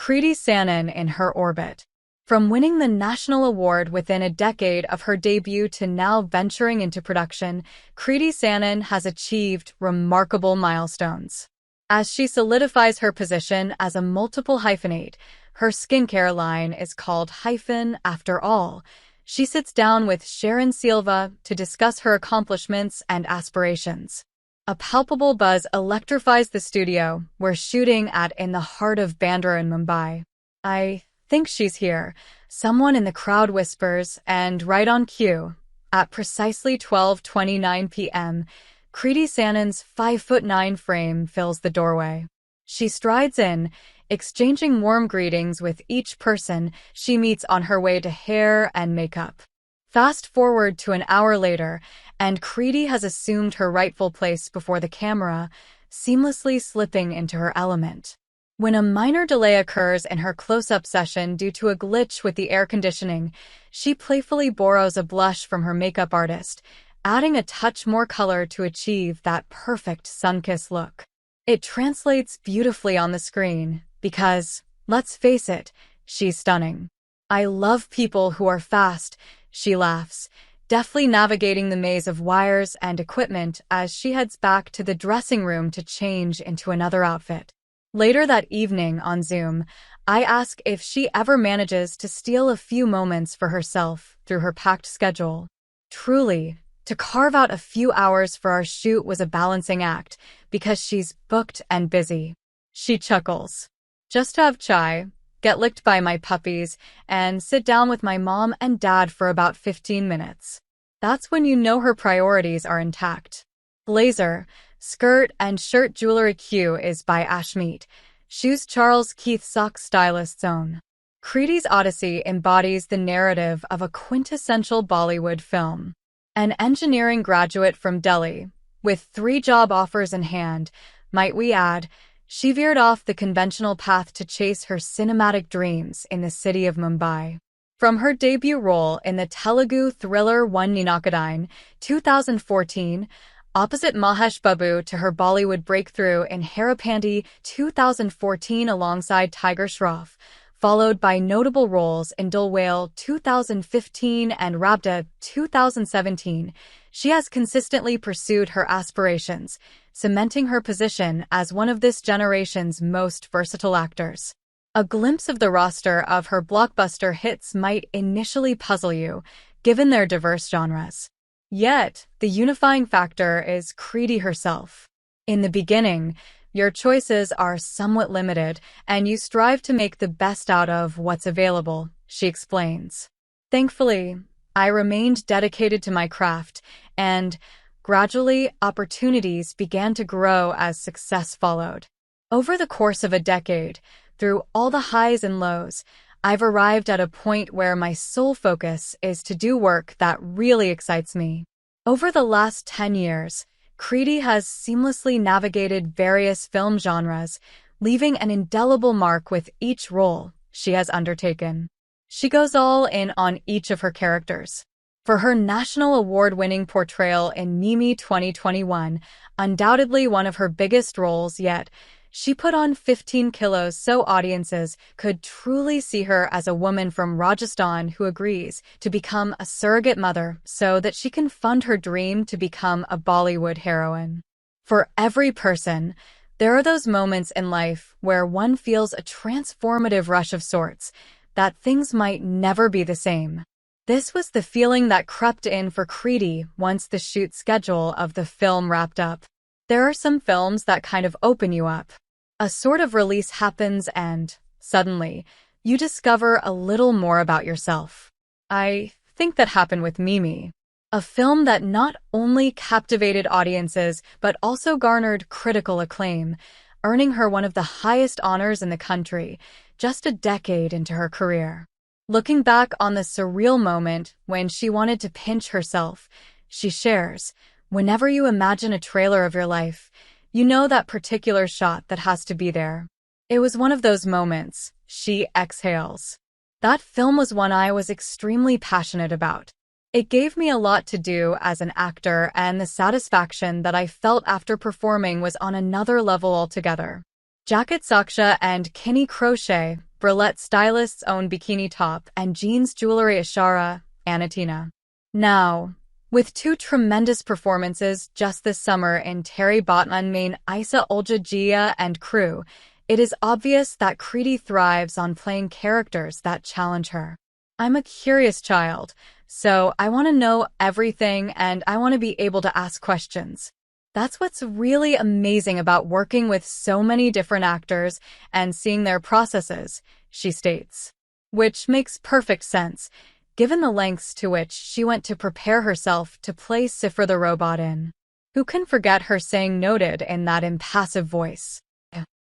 Kriti Sanon in her orbit. From winning the national award within a decade of her debut to now venturing into production, Kriti Sanon has achieved remarkable milestones. As she solidifies her position as a multiple hyphenate, her skincare line is called Hyphen After All. She sits down with Sharon Silva to discuss her accomplishments and aspirations. A palpable buzz electrifies the studio we're shooting at in the heart of Bandra in Mumbai. "I think she's here," someone in the crowd whispers, and right on cue, at precisely 12:29 p.m., Kriti Sanon's 5'9" frame fills the doorway. She strides in, exchanging warm greetings with each person she meets on her way to hair and makeup. Fast forward to an hour later, and Kriti has assumed her rightful place before the camera, seamlessly slipping into her element. When a minor delay occurs in her close-up session due to a glitch with the air conditioning, she playfully borrows a blush from her makeup artist, adding a touch more color to achieve that perfect sun-kissed look. It translates beautifully on the screen because, let's face it, she's stunning. "I love people who are fast," she laughs, deftly navigating the maze of wires and equipment as she heads back to the dressing room to change into another outfit. Later that evening on Zoom, I ask if she ever manages to steal a few moments for herself through her packed schedule. Truly, to carve out a few hours for our shoot was a balancing act because she's booked and busy. She chuckles. "Just have chai, get licked by my puppies, and sit down with my mom and dad for about 15 minutes. That's when you know her priorities are intact." Blazer, skirt, and shirt jewelry Q is by Ashmeet. Shoes Charles Keith Sock Stylist's own. Kriti's Odyssey embodies the narrative of a quintessential Bollywood film. An engineering graduate from Delhi, with 3 job offers in hand, might we add, she veered off the conventional path to chase her cinematic dreams in the city of Mumbai. From her debut role in the Telugu thriller One Nenokkadine, 2014, opposite Mahesh Babu to her Bollywood breakthrough in Heropanti 2014 alongside Tiger Shroff, followed by notable roles in Dilwale 2015 and Raabta 2017, she has consistently pursued her aspirations, cementing her position as one of this generation's most versatile actors. A glimpse of the roster of her blockbuster hits might initially puzzle you, given their diverse genres. Yet, the unifying factor is Kriti herself. In the beginning, your choices are somewhat limited, and you strive to make the best out of what's available, she explains. "Thankfully, I remained dedicated to my craft, and, gradually, opportunities began to grow as success followed. Over the course of a decade, through all the highs and lows, I've arrived at a point where my sole focus is to do work that really excites me." Over the last 10 years, Kriti has seamlessly navigated various film genres, leaving an indelible mark with each role she has undertaken. She goes all in on each of her characters. For her national award-winning portrayal in Mimi 2021, undoubtedly one of her biggest roles yet, she put on 15 kilos so audiences could truly see her as a woman from Rajasthan who agrees to become a surrogate mother so that she can fund her dream to become a Bollywood heroine. For every person, there are those moments in life where one feels a transformative rush of sorts, that things might never be the same. This was the feeling that crept in for Kriti once the shoot schedule of the film wrapped up. There are some films that kind of open you up. A sort of release happens and, suddenly, you discover a little more about yourself. I think that happened with Mimi, a film that not only captivated audiences but also garnered critical acclaim, earning her one of the highest honors in the country, just a decade into her career. Looking back on the surreal moment when she wanted to pinch herself, she shares, "Whenever you imagine a trailer of your life, you know that particular shot that has to be there. It was one of those moments," she exhales. "That film was one I was extremely passionate about. It gave me a lot to do as an actor, and the satisfaction that I felt after performing was on another level altogether." Jacket Saksha and Kinney Crochet, bralette stylist's own bikini top, and jeans jewelry Ashara, Anatina. Now, with two tremendous performances just this summer in Terry Botman main Isa Ulja Jia and crew, it is obvious that Kriti thrives on playing characters that challenge her. I'm a curious child, so I want to know everything and I want to be able to ask questions. That's what's really amazing about working with so many different actors and seeing their processes, she states. Which makes perfect sense, given the lengths to which she went to prepare herself to play Sifra the robot in. Who can forget her saying noted in that impassive voice?